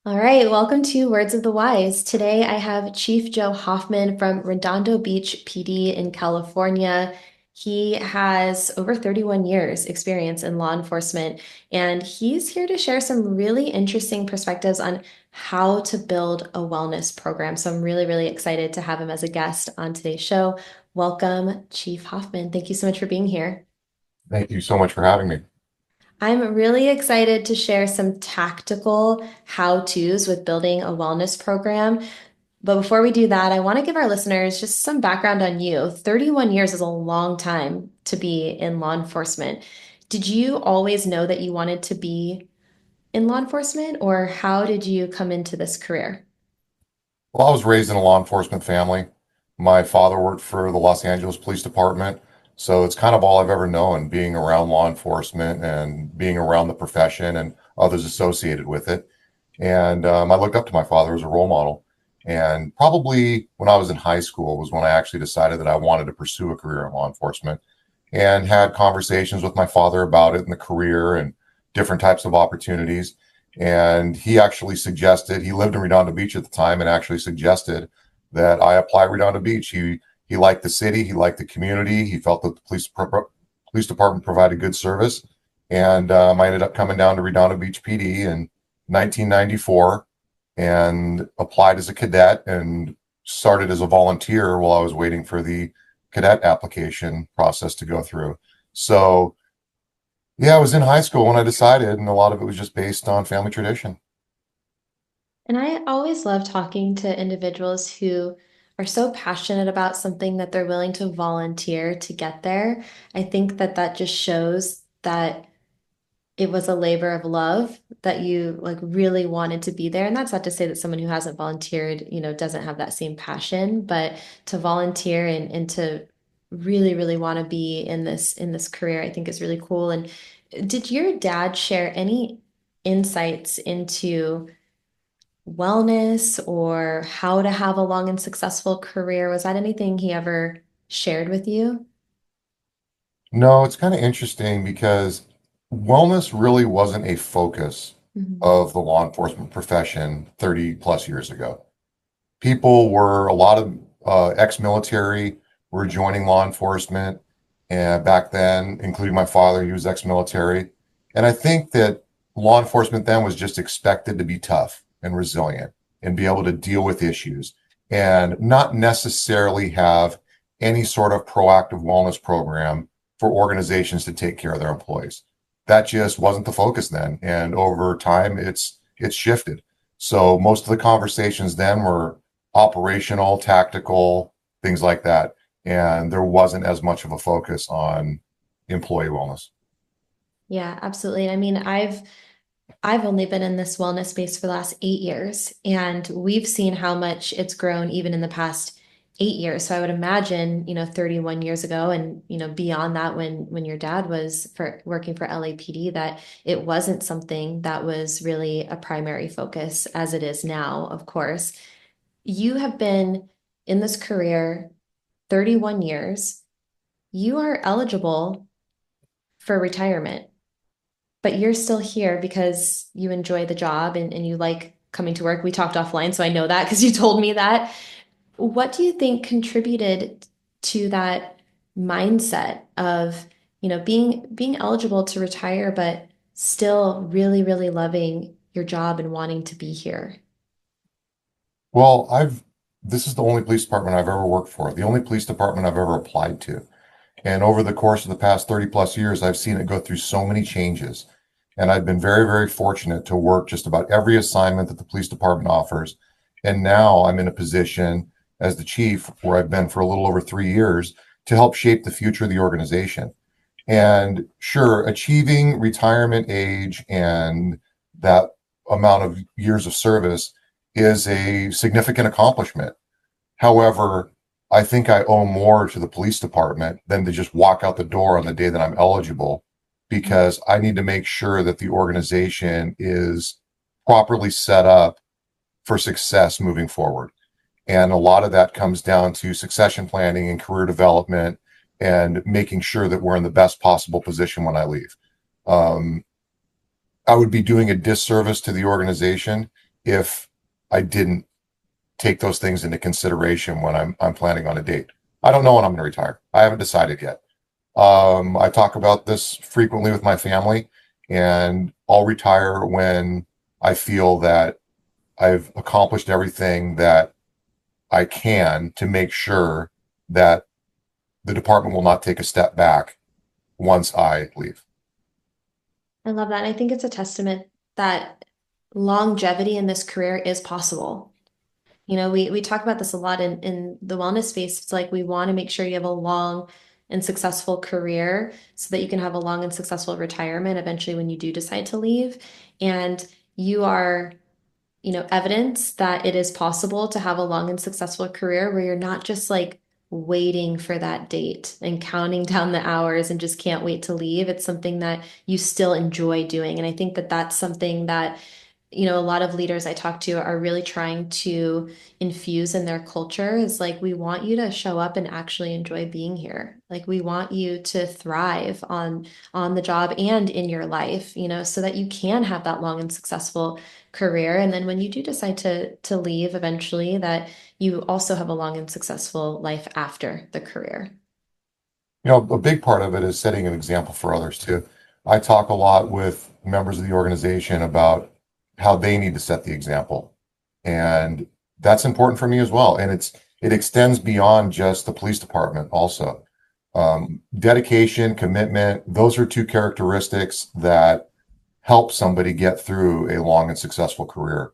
All right, welcome to Words of the Wise. Today I have Chief Joe Hoffman from Redondo Beach PD in California. He has over 31 years experience in law enforcement, and he's here to share some really interesting perspectives on how to build a wellness program. So I'm really, really excited to have him as a guest on today's show. Welcome, Chief Hoffman. Thank you so much for being here. Thank you so much for having me. I'm really excited to share some tactical how-tos with building a wellness program. But before we do that, I want to give our listeners just some background on you. 31 years is a long time to be in law enforcement. Did you always know that you wanted to be in law enforcement, or how did you come into this career? Well, I was raised in a law enforcement family. My father worked for the Los Angeles Police Department, so it's kind of all I've ever known, being around law enforcement and being around the profession and others associated with it. And I looked up to my father as a role model. And probably when I was in high school was when I actually decided that I wanted to pursue a career in law enforcement and had conversations with my father about it and the career and different types of opportunities. And he actually suggested, he lived in Redondo Beach at the time and actually suggested that I apply at Redondo Beach. He liked the city, he liked the community, he felt that the police department provided good service. And I ended up coming down to Redondo Beach PD in 1994 and applied as a cadet and started as a volunteer while I was waiting for the cadet application process to go through. So, yeah, I was in high school when I decided, and a lot of it was just based on family tradition. And I always love talking to individuals who are so passionate about something that they're willing to volunteer to get there. I think that that just shows that it was a labor of love that you like really wanted to be there. And that's not to say that someone who hasn't volunteered, doesn't have that same passion, but to volunteer and to really, really want to be in this career, I think is really cool. And did your dad share any insights into wellness or how to have a long and successful career? Was that anything he ever shared with you? No, it's kind of interesting because wellness really wasn't a focus Mhm. of the law enforcement profession 30 plus years ago. People were, a lot of ex-military were joining law enforcement and back then, including my father, he was ex-military. And I think that law enforcement then was just expected to be tough and resilient and be able to deal with issues and not necessarily have any sort of proactive wellness program for organizations to take care of their employees. That just wasn't the focus then. And over time, it's shifted. So most of the conversations then were operational, tactical, things like that. And there wasn't as much of a focus on employee wellness. Yeah, absolutely. I mean, I've only been in this wellness space for the last 8 years, and we've seen how much it's grown even in the past 8 years. So I would imagine, 31 years ago and, beyond that when your dad was for working for LAPD, that it wasn't something that was really a primary focus as it is now, of course. You have been in this career 31 years. You are eligible for retirement, but you're still here because you enjoy the job and you like coming to work. We talked offline, so I know that because you told me that. What do you think contributed to that mindset of, being eligible to retire, but still really, really loving your job and wanting to be here? Well, this is the only police department I've ever worked for, the only police department I've ever applied to. And over the course of the past 30 plus years, I've seen it go through so many changes. And I've been very, very fortunate to work just about every assignment that the police department offers. And now I'm in a position as the chief, where I've been for a little over 3 years, to help shape the future of the organization. And sure, achieving retirement age and that amount of years of service is a significant accomplishment. However, I think I owe more to the police department than to just walk out the door on the day that I'm eligible, because I need to make sure that the organization is properly set up for success moving forward. And a lot of that comes down to succession planning and career development and making sure that we're in the best possible position when I leave. Um, I would be doing a disservice to the organization if I didn't take those things into consideration when I'm planning on a date. I don't know when I'm going to retire. I haven't decided yet. I talk about this frequently with my family, and I'll retire when I feel that I've accomplished everything that I can to make sure that the department will not take a step back once I leave. I love that. And I think it's a testament that longevity in this career is possible. We talk about this a lot in the wellness space. It's like we want to make sure you have a long and successful career so that you can have a long and successful retirement eventually when you do decide to leave. And you are evidence that it is possible to have a long and successful career where you're not just like waiting for that date and counting down the hours and just can't wait to leave. It's something that you still enjoy doing. And I think that that's something that a lot of leaders I talk to are really trying to infuse in their culture is like, we want you to show up and actually enjoy being here. Like, we want you to thrive on the job and in your life, so that you can have that long and successful career. And then when you do decide to leave eventually, that you also have a long and successful life after the career. A big part of it is setting an example for others too. I talk a lot with members of the organization about how they need to set the example. And that's important for me as well. And it extends beyond just the police department also. Dedication, commitment, those are two characteristics that help somebody get through a long and successful career.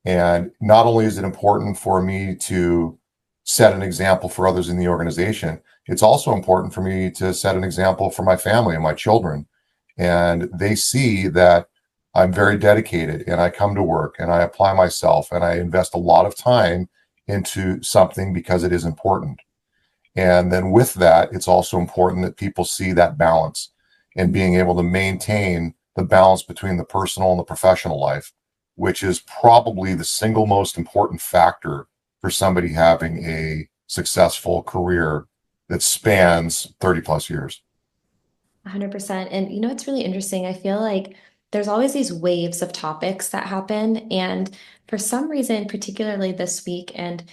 And not only is it important for me to set an example for others in the organization, it's also important for me to set an example for my family and my children. And they see that I'm very dedicated and I come to work and I apply myself and I invest a lot of time into something because it is important. And then with that, it's also important that people see that balance and being able to maintain the balance between the personal and the professional life, which is probably the single most important factor for somebody having a successful career that spans 30 plus years. 100%. And it's really interesting. I feel like there's always these waves of topics that happen. And for some reason, particularly this week, and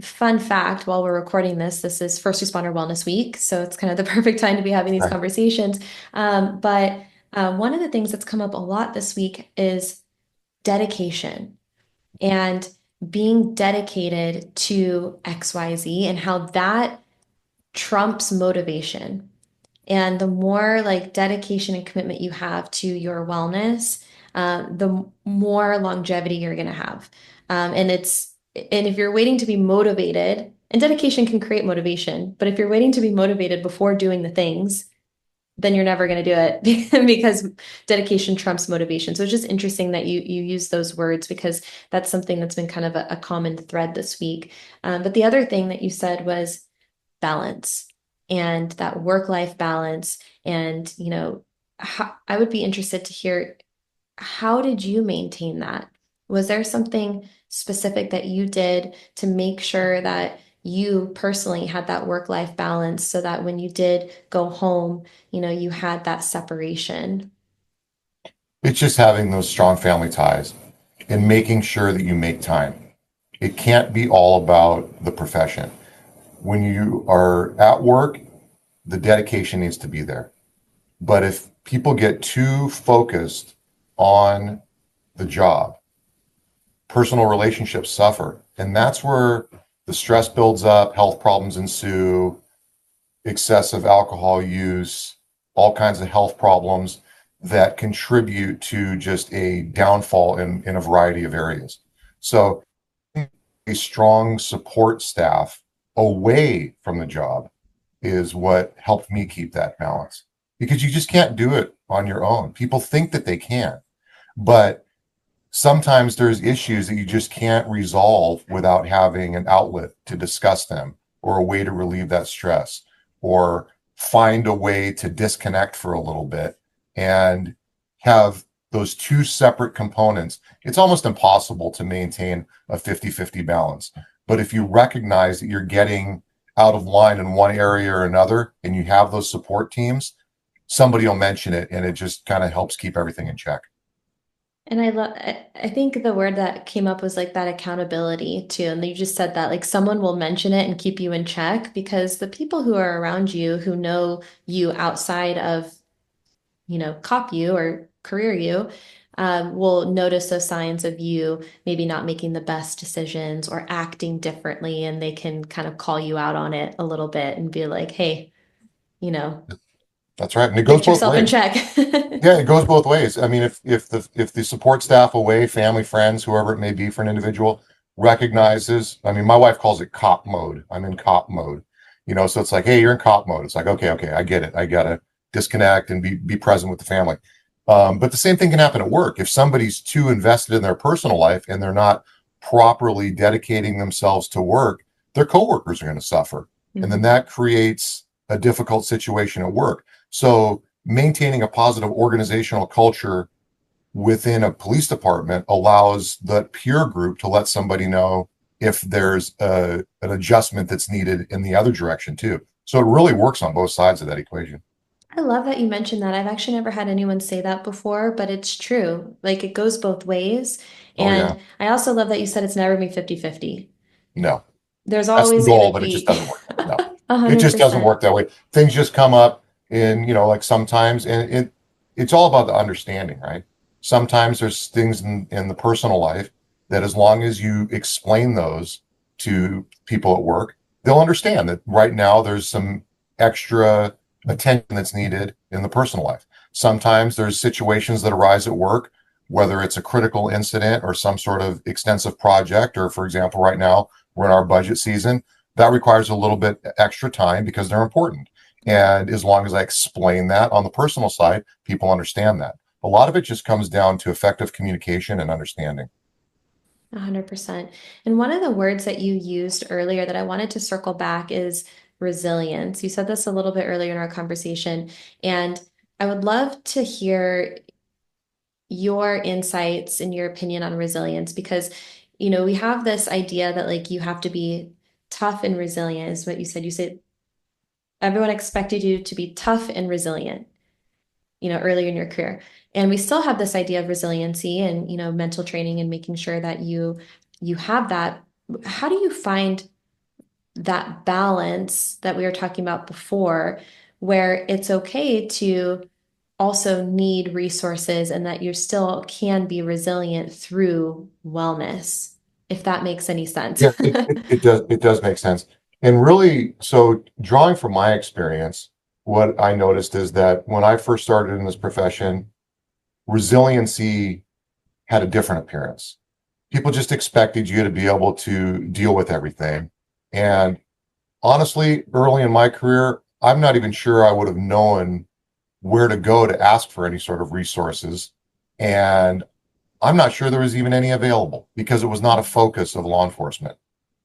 fun fact, while we're recording this, this is First Responder Wellness Week. So it's kind of the perfect time to be having these Right. conversations. But one of the things that's come up a lot this week is dedication and being dedicated to XYZ and how that trumps motivation. And the more like dedication and commitment you have to your wellness, the more longevity you're going to have. And if you're waiting to be motivated, and dedication can create motivation, but if you're waiting to be motivated before doing the things, then you're never going to do it because dedication trumps motivation. So it's just interesting that you use those words because that's something that's been kind of a common thread this week. But the other thing that you said was balance and that work-life balance. And, I would be interested to hear, how did you maintain that? Was there something specific that you did to make sure that you personally had that work-life balance so that when you did go home, you had that separation? It's just having those strong family ties and making sure that you make time. It can't be all about the profession. When you are at work, the dedication needs to be there. But if people get too focused on the job, personal relationships suffer. And that's where the stress builds up, health problems ensue, excessive alcohol use, all kinds of health problems that contribute to just a downfall in a variety of areas. So, a strong support staff away from the job is what helped me keep that balance because you just can't do it on your own. People think that they can, but sometimes there's issues that you just can't resolve without having an outlet to discuss them or a way to relieve that stress or find a way to disconnect for a little bit and have those two separate components. It's almost impossible to maintain a 50-50 balance. But if you recognize that you're getting out of line in one area or another and you have those support teams, somebody will mention it and it just kind of helps keep everything in check. And I think the word that came up was like that accountability too. And you just said that like someone will mention it and keep you in check because the people who are around you who know you outside of, cop you or career you, will notice those signs of you maybe not making the best decisions or acting differently. And they can kind of call you out on it a little bit and be like, hey, you know, That's right. And it goes get both yourself in ways. check. Yeah, it goes both ways. I mean, if the support staff away, family, friends, whoever it may be for an individual, recognizes, I mean, my wife calls it cop mode. I'm in cop mode. So it's like, hey, you're in cop mode. It's like, okay, okay, I get it. I gotta disconnect and be present with the family. But the same thing can happen at work. If somebody's too invested in their personal life and they're not properly dedicating themselves to work, their coworkers are going to suffer. And then Mhm. that creates a difficult situation at work. So maintaining a positive organizational culture within a police department allows the peer group to let somebody know if there's an adjustment that's needed in the other direction too. So it really works on both sides of that equation. I love that you mentioned that. I've actually never had anyone say that before, but it's true. Like it goes both ways. Oh yeah, And I also love that you said it's never been 50-50. no, There's that's the always going goal, to but it just be doesn't work. No, a it hundred just doesn't percent. work that way. Things just come up in, like sometimes, and it's all about the understanding, right? Sometimes there's things in the personal life that as long as you explain those to people at work, they'll understand that right now there's some extra attention that's needed in the personal life. Sometimes there's situations that arise at work, whether it's a critical incident or some sort of extensive project, or for example, right now, we're in our budget season. That requires a little bit extra time because they're important. And as long as I explain that on the personal side, people understand that. A lot of it just comes down to effective communication and understanding. 100%. And one of the words that you used earlier that I wanted to circle back is resilience. You said this a little bit earlier in our conversation, and I would love to hear your insights and your opinion on resilience because, we have this idea that like you have to be tough and resilient is what you said. You said everyone expected you to be tough and resilient, earlier in your career. And we still have this idea of resiliency and, mental training and making sure that you have that. How do you find that balance that we were talking about before, where it's okay to also need resources and that you still can be resilient through wellness, if that makes any sense? Yeah, it does make sense. And really, so drawing from my experience, what I noticed is that when I first started in this profession, resiliency had a different appearance. People just expected you to be able to deal with everything. And honestly, early in my career, I'm not even sure I would have known where to go to ask for any sort of resources. And I'm not sure there was even any available because it was not a focus of law enforcement.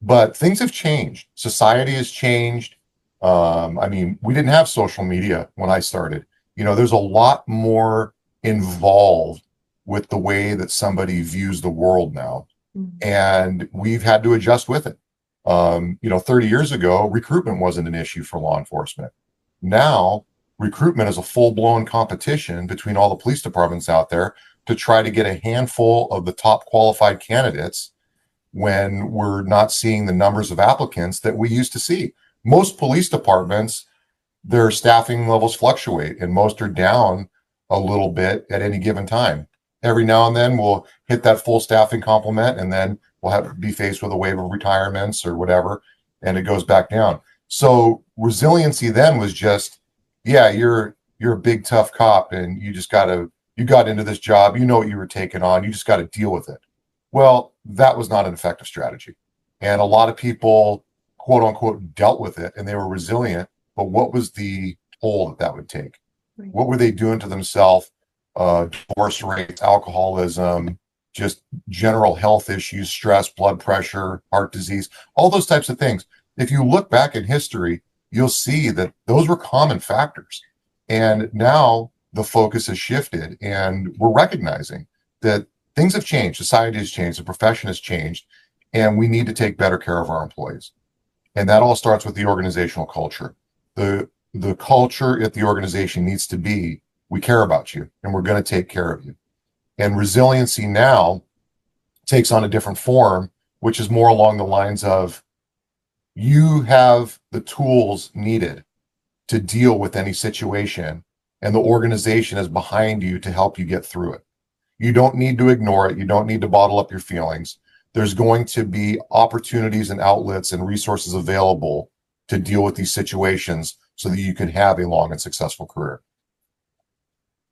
But things have changed. Society has changed. I mean, we didn't have social media when I started. There's a lot more involved with the way that somebody views the world now, Mm. and we've had to adjust with it. 30 years ago, recruitment wasn't an issue for law enforcement. Now, recruitment is a full blown competition between all the police departments out there to try to get a handful of the top qualified candidates when we're not seeing the numbers of applicants that we used to see. Most police departments, their staffing levels fluctuate and most are down a little bit at any given time. Every now and then we'll hit that full staffing complement and then we'll have to be faced with a wave of retirements or whatever, and it goes back down. So resiliency then was just, yeah, you're a big tough cop and you got into this job, you know what you were taking on, you just got to deal with it. Well, that was not an effective strategy. And a lot of people, quote unquote, dealt with it and they were resilient, but what was the toll that would take? Right. What were they doing to themselves? Divorce rates, alcoholism, just general health issues, stress, blood pressure, heart disease, all those types of things. If you look back in history, you'll see that those were common factors. And now the focus has shifted, and we're recognizing that things have changed, society has changed, the profession has changed, and we need to take better care of our employees. And that all starts with the organizational culture. The culture at the organization needs to be, we care about you and we're going to take care of you. And resiliency now takes on a different form, which is more along the lines of you have the tools needed to deal with any situation, and the organization is behind you to help you get through it. You don't need to ignore it. You don't need to bottle up your feelings. There's going to be opportunities and outlets and resources available to deal with these situations so that you can have a long and successful career.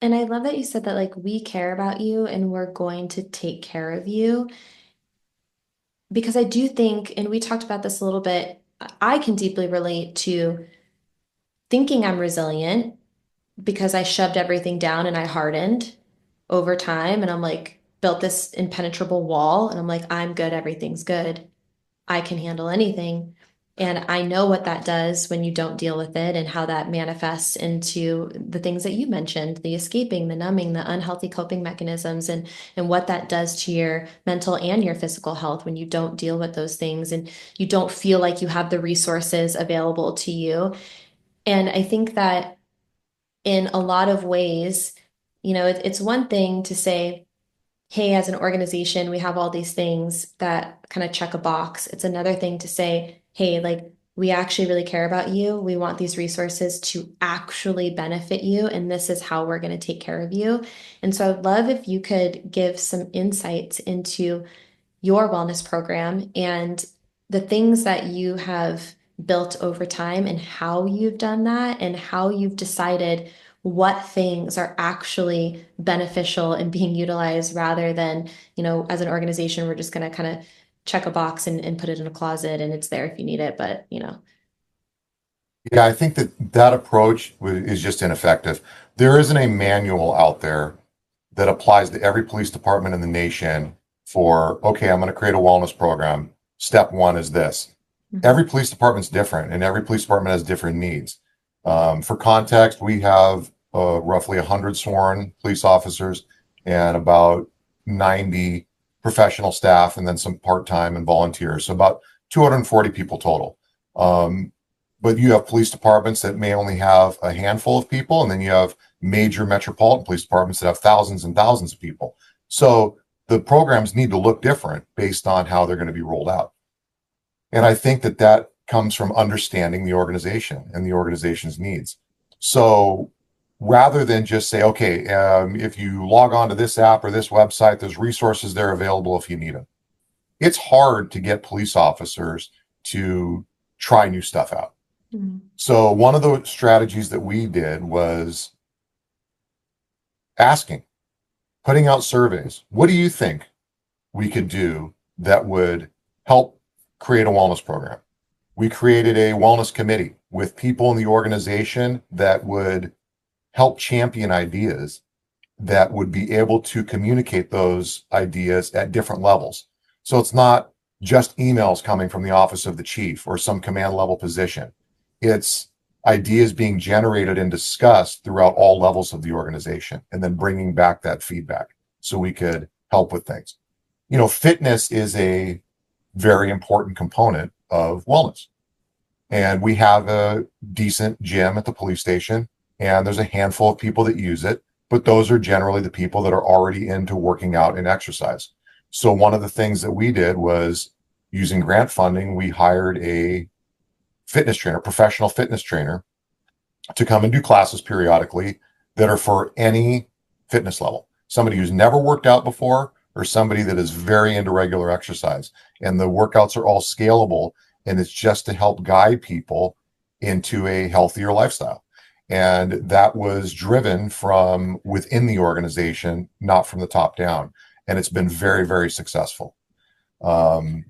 And I love that you said that, like, we care about you and we're going to take care of you. Because I do think, and we talked about this a little bit, I can deeply relate to thinking I'm resilient because I shoved everything down and I hardened over time. And I'm like, built this impenetrable wall. And I'm like, I'm good. Everything's good. I can handle anything. And I know what that does when you don't deal with it and how that manifests into the things that you mentioned, the escaping, the numbing, the unhealthy coping mechanisms, and what that does to your mental and your physical health when you don't deal with those things and you don't feel like you have the resources available to you. And I think that in a lot of ways, it's one thing to say, hey, as an organization, we have all these things that kind of check a box. It's another thing to say, hey, like, we actually really care about you. We want these resources to actually benefit you, and this is how we're going to take care of you. And so I'd love if you could give some insights into your wellness program and the things that you have built over time and how you've done that and how you've decided what things are actually beneficial and being utilized rather than, as an organization, we're just going to kind of check a box and put it in a closet and it's there if you need it. But. Yeah, I think that that approach is just ineffective. There isn't a manual out there that applies to every police department in the nation for, okay, I'm going to create a wellness program. Step one is this. Mhm. Every police department's different and every police department has different needs. For context, we have roughly 100 sworn police officers and about 90 professional staff, and then some part-time and volunteers. So about 240 people total. Um, but you have police departments that may only have a handful of people, and then you have major metropolitan police departments that have thousands and thousands of people. So the programs need to look different based on how they're going to be rolled out. And I think that that comes from understanding the organization and the organization's needs. So rather than just say, okay, if you log on to this app or this website, there's resources there available if you need them. It's hard to get police officers to try new stuff out. Mhm. So one of the strategies that we did was asking, putting out surveys. What do you think we could do that would help create a wellness program? We created a wellness committee with people in the organization that would help champion ideas that would be able to communicate those ideas at different levels. So it's not just emails coming from the office of the chief or some command level position. It's ideas being generated and discussed throughout all levels of the organization and then bringing back that feedback so we could help with things. Fitness is a very important component of wellness. And we have a decent gym at the police station, and there's a handful of people that use it, but those are generally the people that are already into working out and exercise. So one of the things that we did was using grant funding, we hired a fitness trainer, professional fitness trainer, to come and do classes periodically that are for any fitness level. Somebody who's never worked out before or somebody that is very into regular exercise. And the workouts are all scalable, and it's just to help guide people into a healthier lifestyle. And that was driven from within the organization, not from the top down. And it's been very, very successful. Um,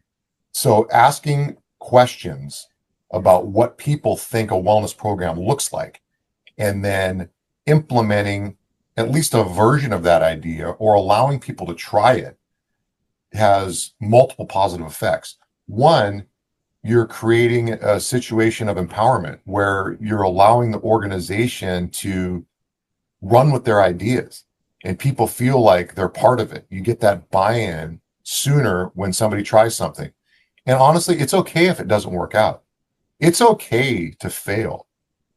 so asking questions about what people think a wellness program looks like, and then implementing at least a version of that idea or allowing people to try it has multiple positive effects. One, you're creating a situation of empowerment where you're allowing the organization to run with their ideas and people feel like they're part of it. You get that buy-in sooner when somebody tries something. And honestly, it's okay if it doesn't work out. It's okay to fail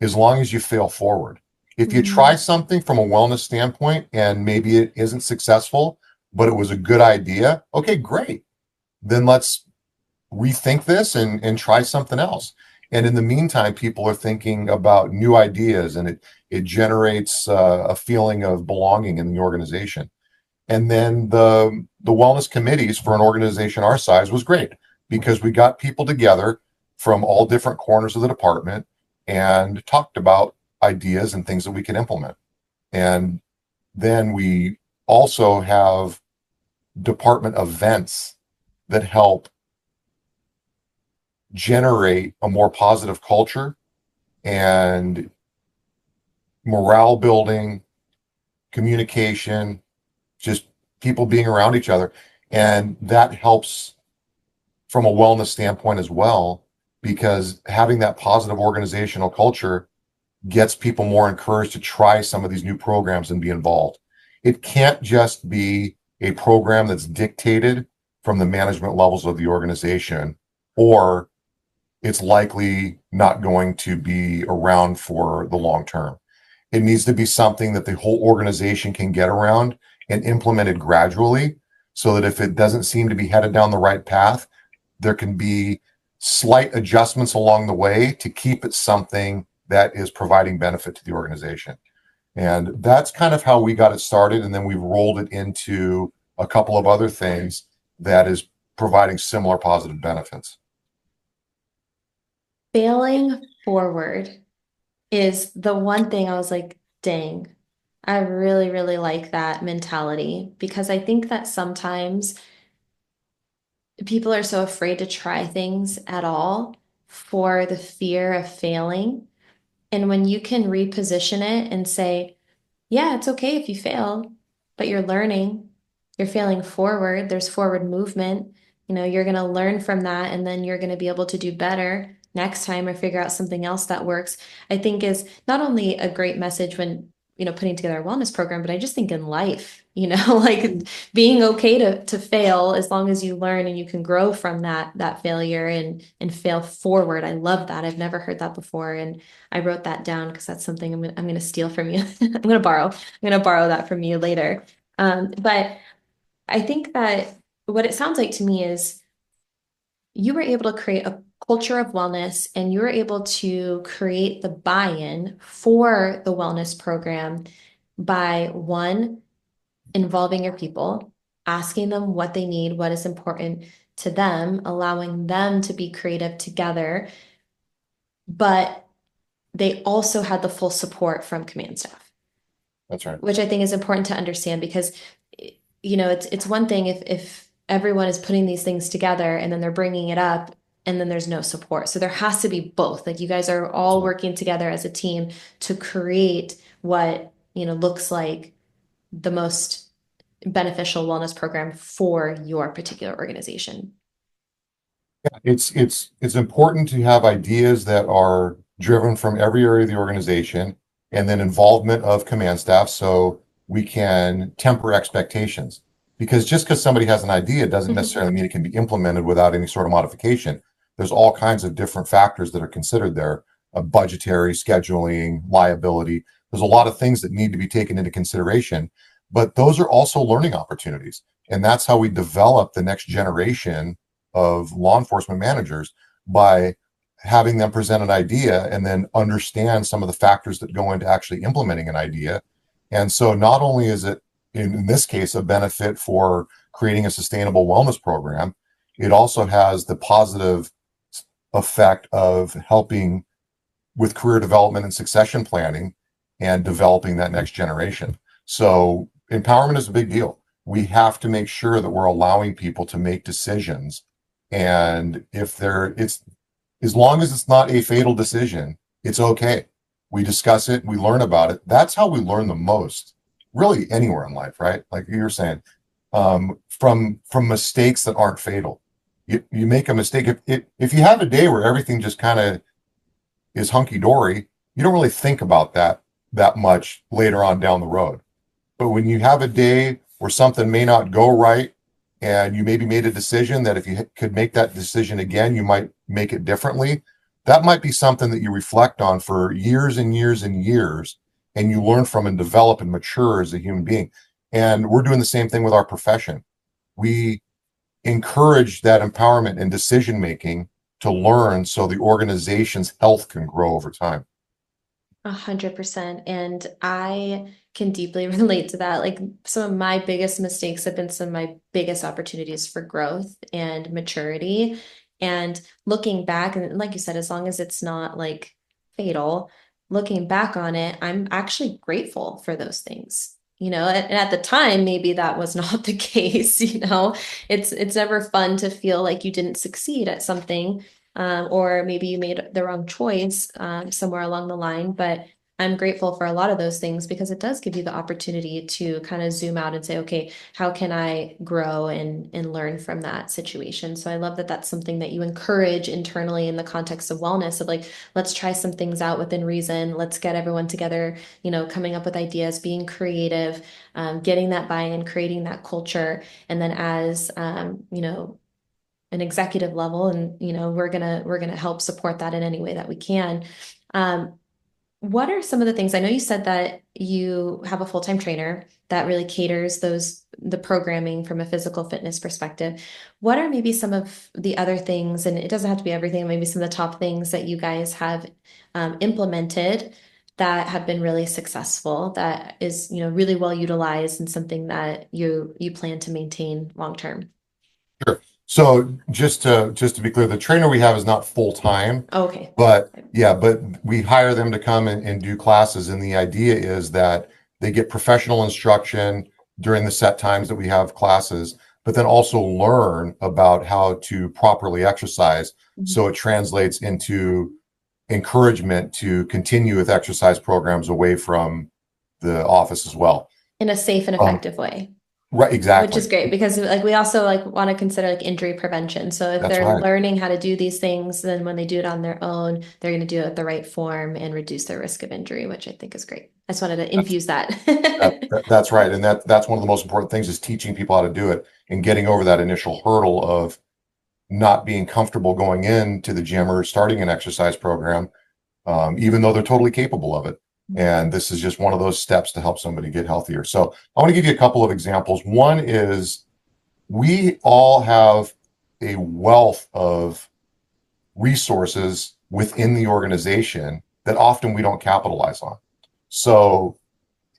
as long as you fail forward. If you try Mhm. something from a wellness standpoint and maybe it isn't successful, but it was a good idea, okay, great. Then let's rethink this and try something else. And in the meantime, people are thinking about new ideas, and it generates a feeling of belonging in the organization. And then the wellness committees for an organization our size was great because we got people together from all different corners of the department and talked about ideas and things that we can implement. And then we also have department events that help generate a more positive culture and morale building, communication, just people being around each other. And that helps from a wellness standpoint as well, because having that positive organizational culture gets people more encouraged to try some of these new programs and be involved. It can't just be a program that's dictated from the management levels of the organization, or it's likely not going to be around for the long term. It needs to be something that the whole organization can get around and implemented gradually so that if it doesn't seem to be headed down the right path, there can be slight adjustments along the way to keep it something that is providing benefit to the organization. And that's kind of how we got it started. And then we've rolled it into a couple of other things that is providing similar positive benefits. Failing forward is the one thing I was like, dang, I really, really like that mentality because I think that sometimes people are so afraid to try things at all for the fear of failing. And when you can reposition it and say, yeah, it's okay if you fail, but you're learning, you're failing forward, there's forward movement. You're going to learn from that and then you're going to be able to do better next time or figure out something else that works. I think is not only a great message when, putting together a wellness program, but I just think in life, like being okay to fail as long as you learn and you can grow from that failure and fail forward. I love that. I've never heard that before. And I wrote that down because that's something I'm gonna steal from you. I'm gonna borrow that from you later. But I think that what it sounds like to me is you were able to create a culture of wellness and you were able to create the buy-in for the wellness program by one, involving your people, asking them what they need, what is important to them, allowing them to be creative together, but they also had the full support from command staff, That's right. which I think is important to understand because it's one thing if everyone is putting these things together and then they're bringing it up and then there's no support. So there has to be both. Like you guys are all Absolutely. working together as a team to create what, looks like the most beneficial wellness program for your particular organization. It's important to have ideas that are driven from every area of the organization and then involvement of command staff so we can temper expectations. Because just because somebody has an idea doesn't Mhm. necessarily mean it can be implemented without any sort of modification. There's all kinds of different factors that are considered there, budgetary, scheduling, liability. There's a lot of things that need to be taken into consideration, but those are also learning opportunities. And that's how we develop the next generation of law enforcement managers, by having them present an idea and then understand some of the factors that go into actually implementing an idea. And so not only is it, in this case, a benefit for creating a sustainable wellness program, it also has the positive effect of helping with career development and succession planning and developing that next generation. So empowerment is a big deal. We have to make sure that we're allowing people to make decisions. And if they're, it's, as long as it's not a fatal decision, it's okay. We discuss it, we learn about it. That's how we learn the most, really anywhere in life, right? Like you're saying, from mistakes that aren't fatal. You make a mistake. If you have a day where everything just kind of is hunky dory, you don't really think about that much later on down the road. But when you have a day where something may not go right and you maybe made a decision that if you could make that decision again, you might make it differently, that might be something that you reflect on for years and years and years. and you learn from and develop and mature as a human being. And we're doing the same thing with our profession. We encourage that empowerment and decision making to learn so the organization's health can grow over time. 100%. And I can deeply relate to that. Like some of my biggest mistakes have been some of my biggest opportunities for growth and maturity. And looking back, and like you said, as long as it's not like fatal, looking back on it, I'm actually grateful for those things. And at the time, maybe that was not the case, It's never fun to feel like you didn't succeed at something, or maybe you made the wrong choice somewhere along the line. But I'm grateful for a lot of those things because it does give you the opportunity to kind of zoom out and say, okay, how can I grow and learn from that situation? So I love that that's something that you encourage internally in the context of wellness of like, let's try some things out within reason. Let's get everyone together, coming up with ideas, being creative, getting that buy-in, creating that culture. And then as, an executive level, and we're gonna help support that in any way that we can. Um, what are some of the things? I know you said that you have a full-time trainer that really caters the programming from a physical fitness perspective. What are maybe some of the other things, and it doesn't have to be everything, maybe some of the top things that you guys have implemented that have been really successful, that is, really well utilized and something that you plan to maintain long term? Sure. So just to be clear, the trainer we have is not full time, Oh, okay. but yeah, but we hire them to come and do classes. And the idea is that they get professional instruction during the set times that we have classes, but then also learn about how to properly exercise. Mhm. So it translates into encouragement to continue with exercise programs away from the office as well. In a safe and Um, effective way. right, Which exactly. is great because like we also like want to consider like injury prevention. So if That's they're right. learning how to do these things, then when they do it on their own, they're going to do it the right form and reduce their risk of injury, which I think is great. I just wanted to That's infuse that. that's right. And that's one of the most important things is teaching people how to do it and getting over that initial hurdle of not being comfortable going into the gym or starting an exercise program, even though they're totally capable of it. And this is just one of those steps to help somebody get healthier. So I want to give you a couple of examples. One is we all have a wealth of resources within the organization that often we don't capitalize on. So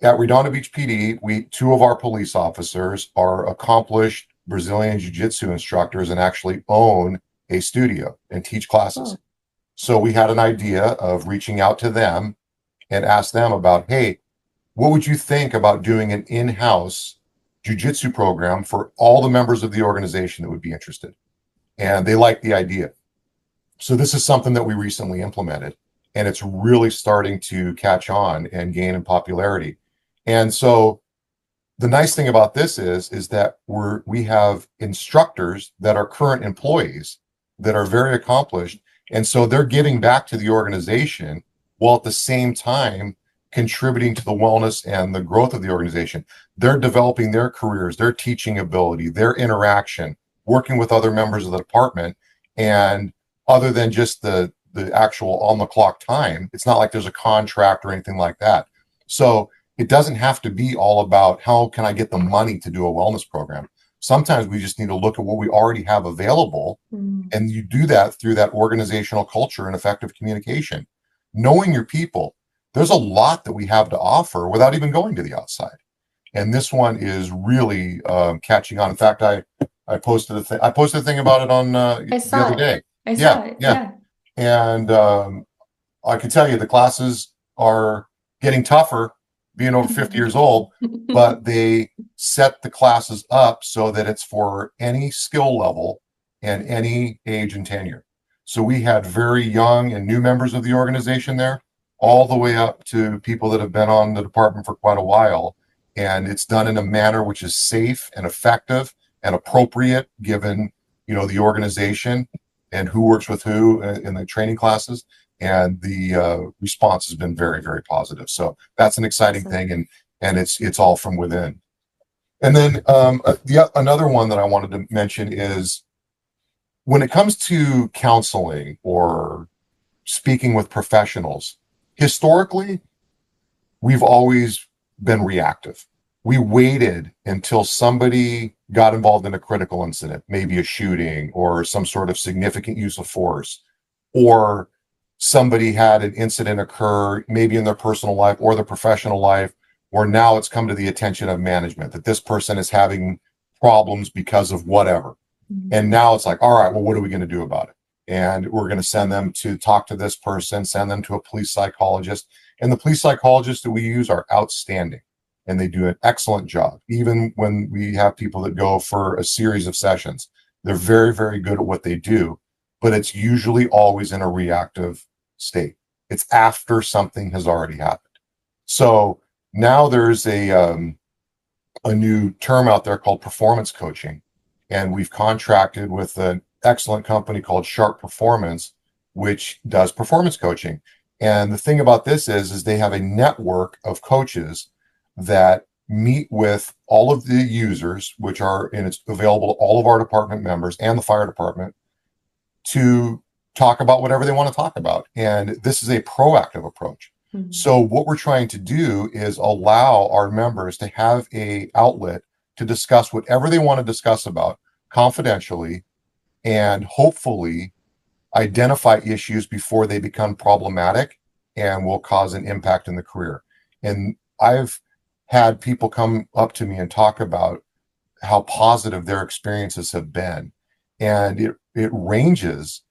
at Redondo Beach PD, two of our police officers are accomplished Brazilian Jiu-Jitsu instructors and actually own a studio and teach classes. Oh, So we had an idea of reaching out to them and ask them about, hey, what would you think about doing an in-house jiu-jitsu program for all the members of the organization that would be interested? And they liked the idea. So this is something that we recently implemented, and it's really starting to catch on and gain in popularity. And so the nice thing about this is that we have instructors that are current employees that are very accomplished, and so they're giving back to the organization while at the same time contributing to the wellness and the growth of the organization. They're developing their careers, their teaching ability, their interaction, working with other members of the department, and other than just the actual on the clock time, it's not like there's a contract or anything like that. So it doesn't have to be all about how can I get the money to do a wellness program. Sometimes we just need to look at what we already have available, mm, and you do that through that organizational culture and effective communication. Knowing your people, there's a lot that we have to offer without even going to the outside. And this one is really catching on. In fact, I posted a thing about it on I the saw other it. day. I Yeah, saw it. yeah. Yeah. And I can tell you the classes are getting tougher being over 50 years old, but they set the classes up so that it's for any skill level and any age and tenure. So we had very young and new members of the organization there, all the way up to people that have been on the department for quite a while. And it's done in a manner which is safe and effective and appropriate given, the organization and who works with who in the training classes, and the response has been very, very positive. So that's an exciting Awesome. thing, and it's all from within. And then another one that I wanted to mention is when it comes to counseling or speaking with professionals. Historically, we've always been reactive. We waited until somebody got involved in a critical incident, maybe a shooting or some sort of significant use of force, or somebody had an incident occur, maybe in their personal life or their professional life, where now it's come to the attention of management that this person is having problems because of whatever. Mhm. And now it's like, all right, well, what are we going to do about it? And we're going to send them to talk to this person, send them to a police psychologist. And the police psychologists that we use are outstanding and they do an excellent job. Even when we have people that go for a series of sessions, they're very, very good at what they do, but it's usually always in a reactive state. It's after something has already happened. So now there's a new term out there called performance coaching. And we've contracted with an excellent company called Sharp Performance, which does performance coaching. And the thing about this is they have a network of coaches that meet with all of the users, which are, and it's available to all of our department members and the fire department to talk about whatever they want to talk about. And this is a proactive approach. Mhm. So what we're trying to do is allow our members to have a outlet to discuss whatever they want to discuss about confidentially and hopefully identify issues before they become problematic and will cause an impact in the career. And I've had people come up to me and talk about how positive their experiences have been. And it ranges.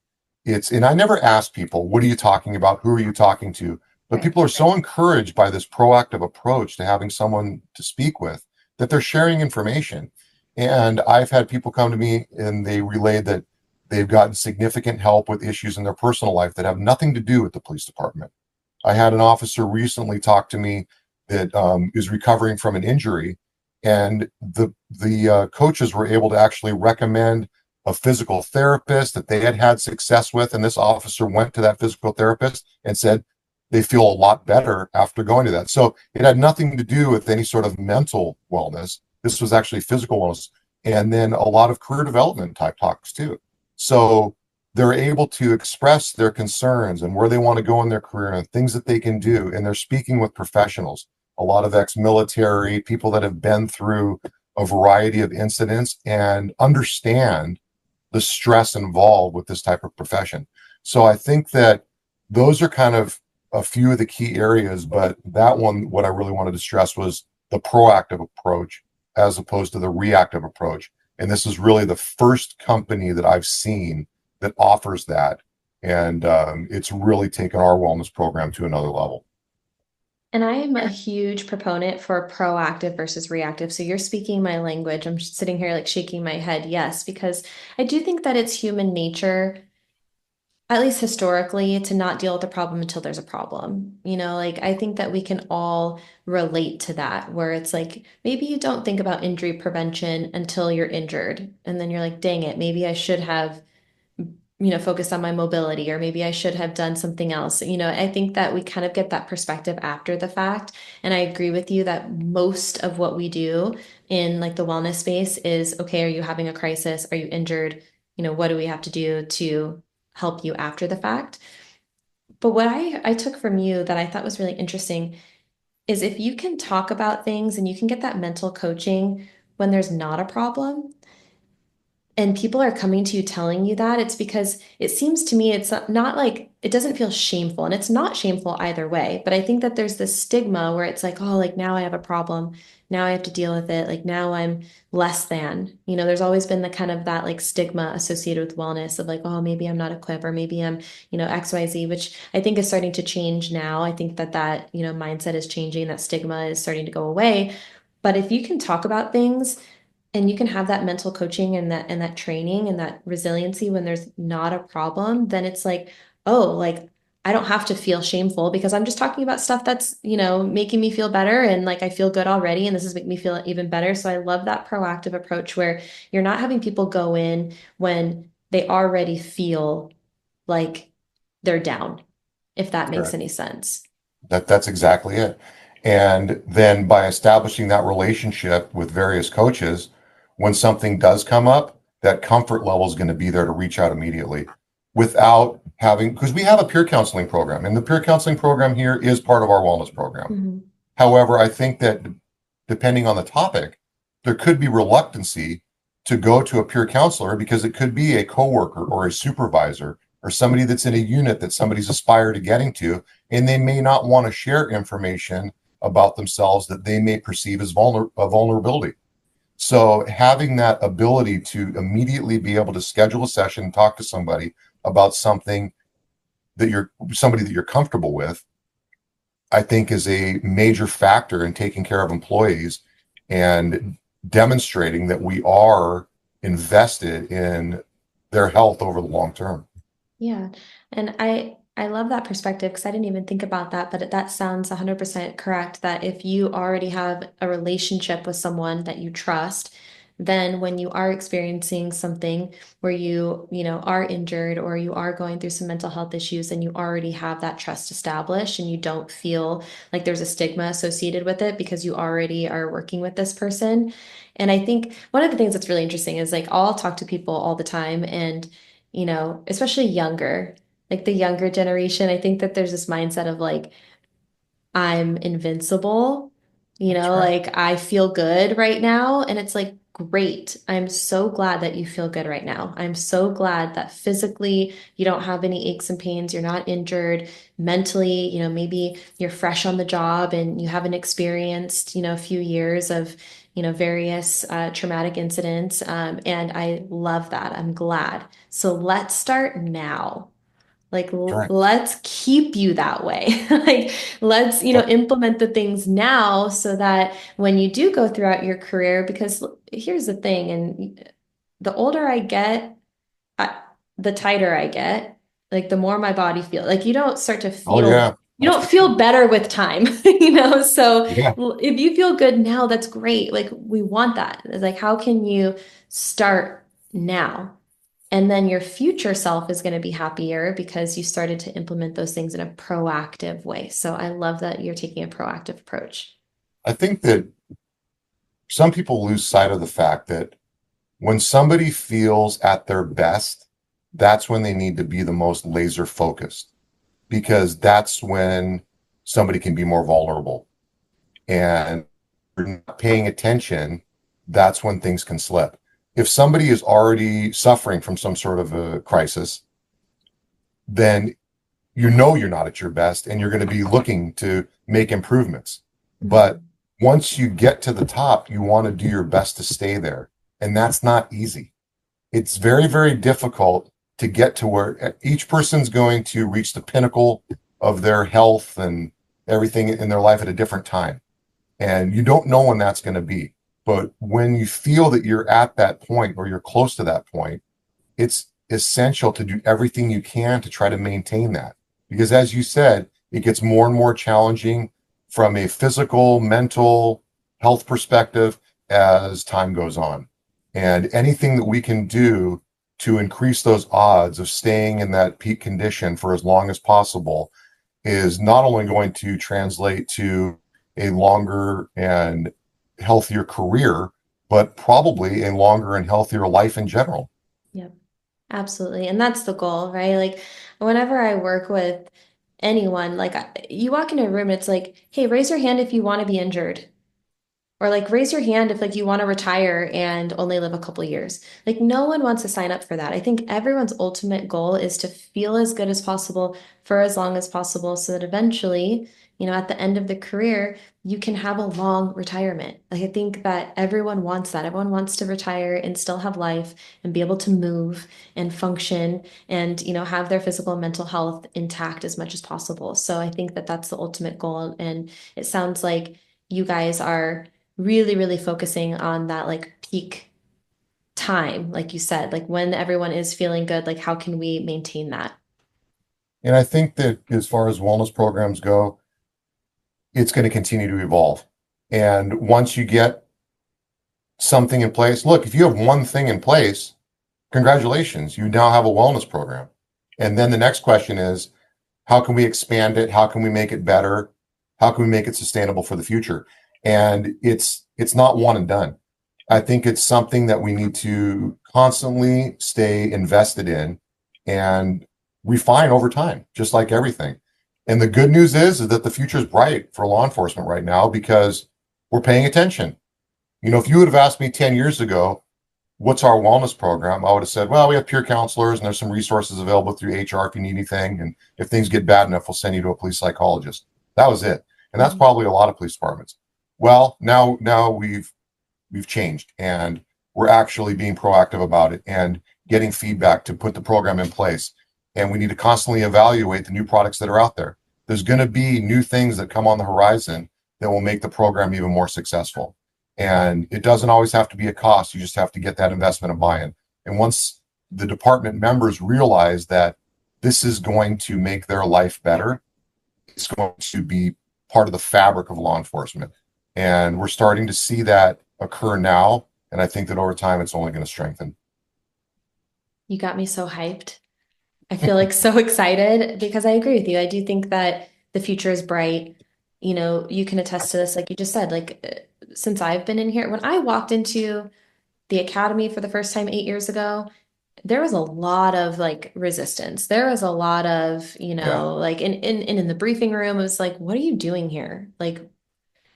It's, and I never ask people, what are you talking about? Who are you talking to? But Right. people are so encouraged by this proactive approach to having someone to speak with that they're sharing information. And I've had people come to me and they relayed that they've gotten significant help with issues in their personal life that have nothing to do with the police department. I had an officer recently talk to me that is recovering from an injury, and the coaches were able to actually recommend a physical therapist that they had had success with, and this officer went to that physical therapist and said they feel a lot better after going to that. So it had nothing to do with any sort of mental wellness. This was actually physical wellness, and then a lot of career development type talks too. So they're able to express their concerns and where they want to go in their career and things that they can do. And they're speaking with professionals, a lot of ex-military people that have been through a variety of incidents and understand the stress involved with this type of profession. So I think that those are kind of a few of the key areas, but that one, what I really wanted to stress was the proactive approach as opposed to the reactive approach. And this is really the first company that I've seen that offers that. And it's really taken our wellness program to another level. And I am a huge proponent for proactive versus reactive. So you're speaking my language. I'm just sitting here like shaking my head, yes, because I do think that it's human nature, at least historically, to not deal with the problem until there's a problem. Like I think that we can all relate to that, where it's like maybe you don't think about injury prevention until you're injured. And then you're like, dang it, maybe I should have focused on my mobility, or maybe I should have done something else. I think that we kind of get that perspective after the fact. And I agree with you that most of what we do in like the wellness space is, okay, are you having a crisis? Are you injured? What do we have to do to help you after the fact? But what I took from you that I thought was really interesting is if you can talk about things and you can get that mental coaching when there's not a problem, and people are coming to you telling you that, it's because it seems to me it's not like it doesn't feel shameful, and it's not shameful either way. But I think that there's this stigma where it's like, oh, like now I have a problem. Now I have to deal with it. Like now I'm less than. There's always been the kind of that like stigma associated with wellness of like, oh, maybe I'm not equipped, or maybe I'm, XYZ, which I think is starting to change now. I think that mindset is changing, that stigma is starting to go away. But if you can talk about things and you can have that mental coaching and that training and that resiliency when there's not a problem, then it's like, oh, like I don't have to feel shameful because I'm just talking about stuff that's, making me feel better, and like I feel good already and this is making me feel even better. So I love that proactive approach where you're not having people go in when they already feel like they're down, if that makes Correct. any sense. That's exactly it. And then by establishing that relationship with various coaches, when something does come up, that comfort level is going to be there to reach out immediately without having, because we have a peer counseling program, and the peer counseling program here is part of our wellness program. Mhm. However, I think that depending on the topic, there could be reluctancy to go to a peer counselor because it could be a coworker or a supervisor or somebody that's in a unit that somebody's aspired to getting to, and they may not want to share information about themselves that they may perceive as a vulnerability. So having that ability to immediately be able to schedule a session and talk to somebody about something that you're somebody that you're comfortable with, I think is a major factor in taking care of employees and demonstrating that we are invested in their health over the long term. Yeah. And I love that perspective because I didn't even think about that, but that sounds 100% correct that if you already have a relationship with someone that you trust, then when you are experiencing something where you are injured or you are going through some mental health issues and you already have that trust established and you don't feel like there's a stigma associated with it because you already are working with this person. And I think one of the things that's really interesting is like I'll talk to people all the time and especially younger, like the younger generation, I think that there's this mindset of like, I'm invincible, That's right. like I feel good right now. And it's like, great. I'm so glad that you feel good right now. I'm so glad that physically you don't have any aches and pains. You're not injured mentally. Maybe you're fresh on the job and you haven't experienced, a few years of, various traumatic incidents. And I love that. I'm glad. So let's start now. Like, That's right. let's keep you that way. Like, let's, Yep. implement the things now so that when you do go throughout your career, because here's the thing, and the older I get, I, the tighter I get, like the more my body feels. Like you don't start to Oh feel, yeah, you that's don't for sure. feel better with time, So Yeah. if you feel good now, that's great. Like we want that. It's like, how can you start now? And then your future self is going to be happier because you started to implement those things in a proactive way. So I love that you're taking a proactive approach. I think that some people lose sight of the fact that when somebody feels at their best, that's when they need to be the most laser focused because that's when somebody can be more vulnerable. And you're not paying attention, that's when things can slip. If somebody is already suffering from some sort of a crisis, then you know you're not at your best and you're going to be looking to make improvements. But Mhm. once you get to the top, you want to do your best to stay there. And that's not easy. It's very, very difficult to get to where each person's going to reach the pinnacle of their health and everything in their life at a different time. And you don't know when that's going to be. But when you feel that you're at that point or you're close to that point, it's essential to do everything you can to try to maintain that. Because as you said, it gets more and more challenging from a physical, mental health perspective as time goes on. And anything that we can do to increase those odds of staying in that peak condition for as long as possible is not only going to translate to a longer and healthier career, but probably a longer and healthier life in general. Yep, absolutely. And that's the goal, right? Like whenever I work with anyone, like you walk into a room and it's like, hey, raise your hand if you want to be injured. Or like raise your hand if like you want to retire and only live a couple years. Like no one wants to sign up for that. I think everyone's ultimate goal is to feel as good as possible for as long as possible so that eventually, at the end of the career, you can have a long retirement. Like I think that everyone wants that. Everyone wants to retire and still have life and be able to move and function and, have their physical and mental health intact as much as possible. So I think that that's the ultimate goal. And it sounds like you guys are really, really focusing on that like peak time, like you said, like when everyone is feeling good, like how can we maintain that? And I think that as far as wellness programs go, it's going to continue to evolve. And once you get something in place, look, if you have one thing in place, congratulations, you now have a wellness program. And then the next question is, how can we expand it? How can we make it better? How can we make it sustainable for the future? And it's not one and done. I think it's something that we need to constantly stay invested in and refine over time, just like everything. And the good news is that the future is bright for law enforcement right now because we're paying attention. You know, if you would have asked me 10 years ago, what's our wellness program? I would have said, well, we have peer counselors and there's some resources available through HR if you need anything. And if things get bad enough, we'll send you to a police psychologist. That was it. And that's Mhm. probably a lot of police departments. Well, now we've changed and we're actually being proactive about it and getting feedback to put the program in place. And we need to constantly evaluate the new products that are out there. There's going to be new things that come on the horizon that will make the program even more successful. And it doesn't always have to be a cost. You just have to get that investment and buy-in. And once the department members realize that this is going to make their life better, it's going to be part of the fabric of law enforcement. And we're starting to see that occur now. And I think that over time, it's only going to strengthen. You got me so hyped. I feel like so excited because I agree with you. I do think that the future is bright. You know, you can attest to this, like you just said, like since I've been in here, when I walked into the academy for the first time 8 years ago, there was a lot of like resistance. There was a lot of, Yeah. like in the briefing room, it was like, what are you doing here? Like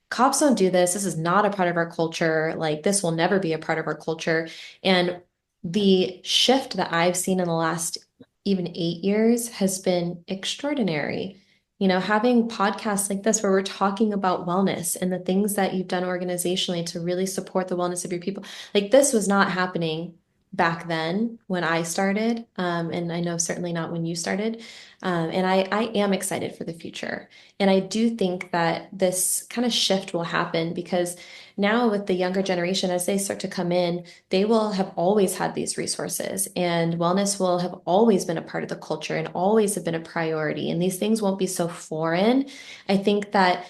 cops don't do this. This is not a part of our culture. Like, this will never be a part of our culture. And the shift that I've seen in the last even 8 years has been extraordinary. You know, having podcasts like this where we're talking about wellness and the things that you've done organizationally to really support the wellness of your people. Like, this was not happening back then when I started. And I know certainly not when you started. And I am excited for the future. And I do think that this kind of shift will happen because now with the younger generation, as they start to come in, they will have always had these resources and wellness will have always been a part of the culture and always have been a priority. And these things won't be so foreign. I think that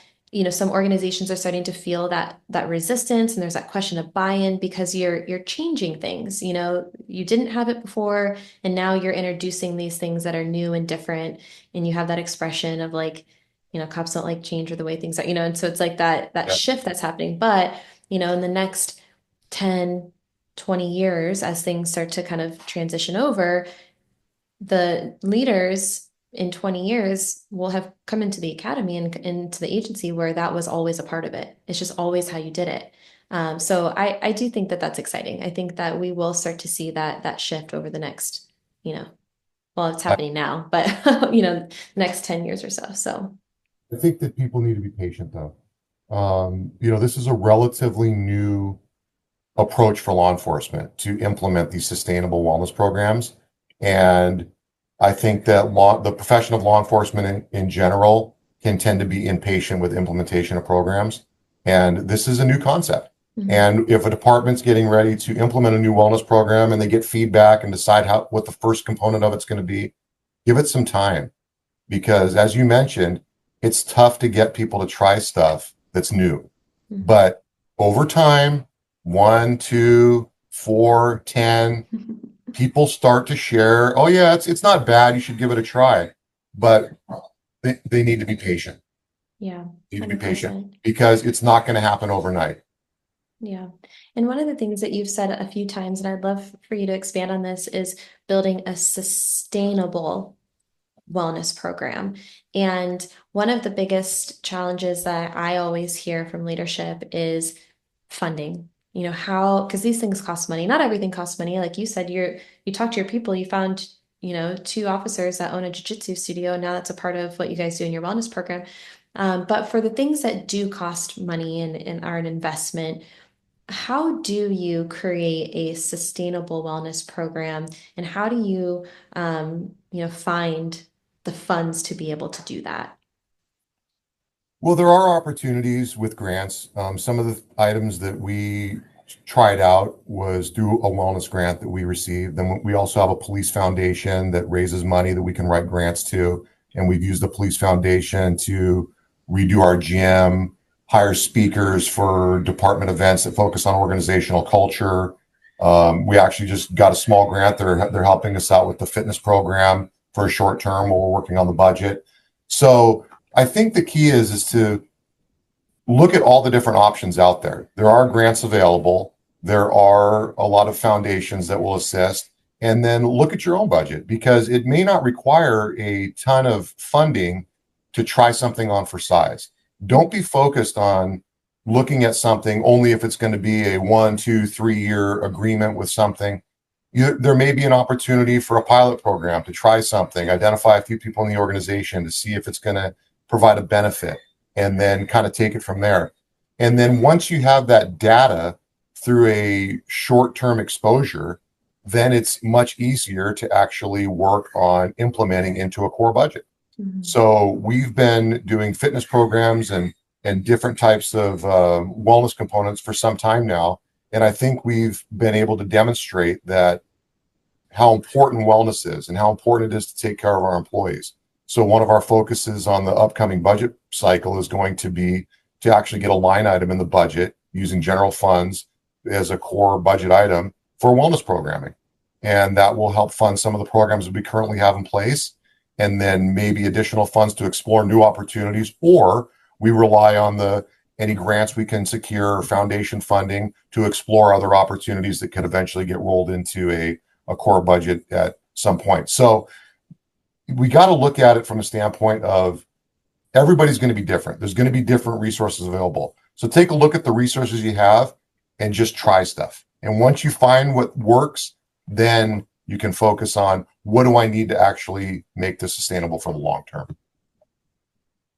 some organizations are starting to feel that resistance and there's that question of buy-in because you're changing things. You didn't have it before and now you're introducing these things that are new and different and you have that expression of like cops don't like change or the way things are, and so it's like that Yeah. shift that's happening. But, in the next 10, 20 years, as things start to kind of transition over, the leaders in 20 years will have come into the academy and into the agency where that was always a part of it. It's just always how you did it. So I do think that that's exciting. I think that we will start to see that shift over the next, well, it's I, happening now, but next 10 years or so. So. I think that people need to be patient though. This is a relatively new approach for law enforcement to implement these sustainable wellness programs. And I think that the profession of law enforcement in general can tend to be impatient with implementation of programs. And this is a new concept. Mhm. And if a department's getting ready to implement a new wellness program and they get feedback and decide what the first component of it's going to be, give it some time. Because as you mentioned, it's tough to get people to try stuff that's new. Mhm. But over time, one, two, four, 10, people start to share, oh yeah, it's not bad. You should give it a try. But they need to be patient. Yeah, Need to be patient 100%. because it's not going to happen overnight. Yeah. And one of the things that you've said a few times, and I'd love for you to expand on this, is building a sustainable wellness program. And one of the biggest challenges that I always hear from leadership is funding. Because these things cost money. Not everything costs money. Like you said, you talk to your people, you found, two officers that own a jiu-jitsu studio, and now that's a part of what you guys do in your wellness program. But for the things that do cost money and are an investment, how do you create a sustainable wellness program and how do you find the funds to be able to do that? Well, there are opportunities with grants. Some of the items that we tried out was through a wellness grant that we received. Then we also have a police foundation that raises money that we can write grants to. And we've used the police foundation to redo our gym, hire speakers for department events that focus on organizational culture. We actually just got a small grant. They're helping us out with the fitness program for a short term while we're working on the budget. So I think the key is to look at all the different options out there. There are grants available. There are a lot of foundations that will assist. And then look at your own budget because it may not require a ton of funding to try something on for size. Don't be focused on looking at something only if it's going to be a 1, 2, 3 year agreement with something. There may be an opportunity for a pilot program to try something, identify a few people in the organization to see if it's going to provide a benefit, and then kind of take it from there. And then once you have that data through a short term exposure, then it's much easier to actually work on implementing into a core budget. Mhm. So we've been doing fitness programs and different types of wellness components for some time now, and I think we've been able to demonstrate that how important wellness is and how important it is to take care of our employees. So one of our focuses on the upcoming budget cycle is going to be to actually get a line item in the budget using general funds as a core budget item for wellness programming. And that will help fund some of the programs that we currently have in place, and then maybe additional funds to explore new opportunities, or we rely on the any grants we can secure or foundation funding to explore other opportunities that could eventually get rolled into a core budget at some point. So we got to look at it from a standpoint of everybody's going to be different. There's going to be different resources available. So take a look at the resources you have and just try stuff. And once you find what works, then you can focus on what do I need to actually make this sustainable for the long term.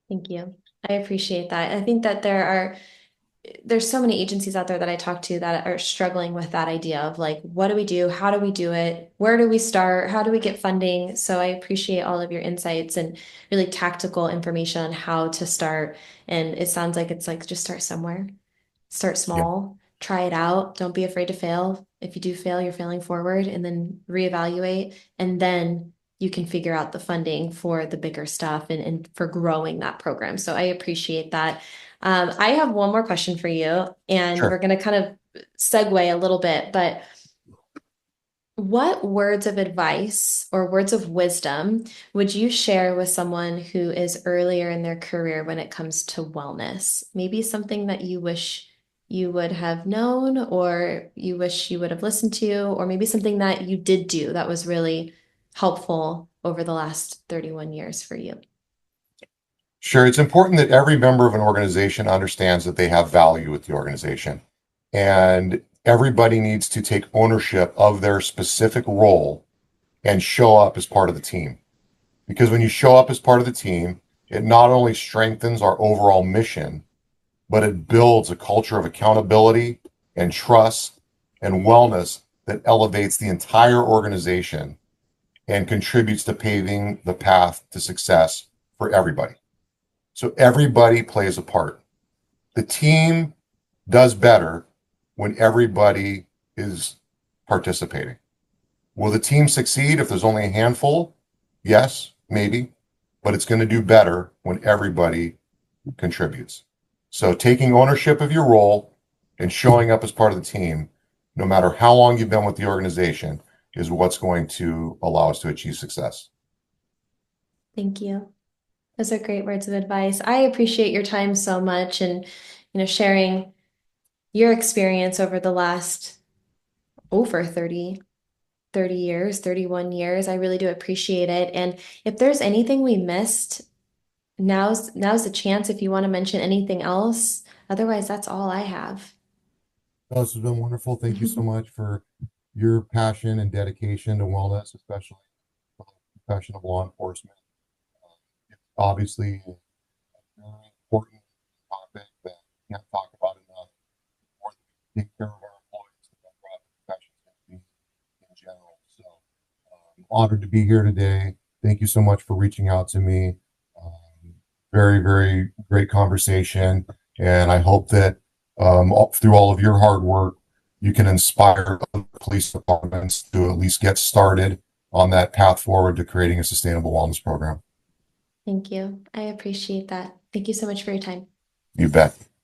Thank you. I appreciate that. I think that there's so many agencies out there that I talk to that are struggling with that idea of like, what do we do? How do we do it? Where do we start? How do we get funding? So I appreciate all of your insights and really tactical information on how to start. And it sounds like it's like just start somewhere. Start Yeah. small, try it out. Don't be afraid to fail. If you do fail, you're failing forward and then reevaluate. And then you can figure out the funding for the bigger stuff and for growing that program. So I appreciate that. I have one more question for you, and we're Sure. going to kind of segue a little bit, but what words of advice or words of wisdom would you share with someone who is earlier in their career when it comes to wellness? Maybe something that you wish you would have known, or you wish you would have listened to, or maybe something that you did do that was really helpful over the last 31 years for you. Sure. It's important that every member of an organization understands that they have value with the organization. And everybody needs to take ownership of their specific role and show up as part of the team. Because when you show up as part of the team, it not only strengthens our overall mission, but it builds a culture of accountability and trust and wellness that elevates the entire organization and contributes to paving the path to success for everybody. So everybody plays a part. The team does better when everybody is participating. Will the team succeed if there's only a handful? Yes, maybe, but it's going to do better when everybody contributes. So taking ownership of your role and showing up as part of the team, no matter how long you've been with the organization, is what's going to allow us to achieve success. Thank you. Those are great words of advice. I appreciate your time so much and, sharing your experience over the last over 30 years, 31 years. I really do appreciate it. And if there's anything we missed, now's the chance if you want to mention anything else. Otherwise, that's all I have. Oh, this has been wonderful. Thank you so much for your passion and dedication to wellness, especially for the profession of law enforcement. It's obviously a very important topic that we can't talk about enough. The more that we take care of our employees, the better off the profession is going to be in general. So I'm honored to be here today. Thank you so much for reaching out to me. Very, very great conversation. And I hope that through all of your hard work, you can inspire other police departments to at least get started on that path forward to creating a sustainable wellness program. Thank you. I appreciate that. Thank you so much for your time. You bet.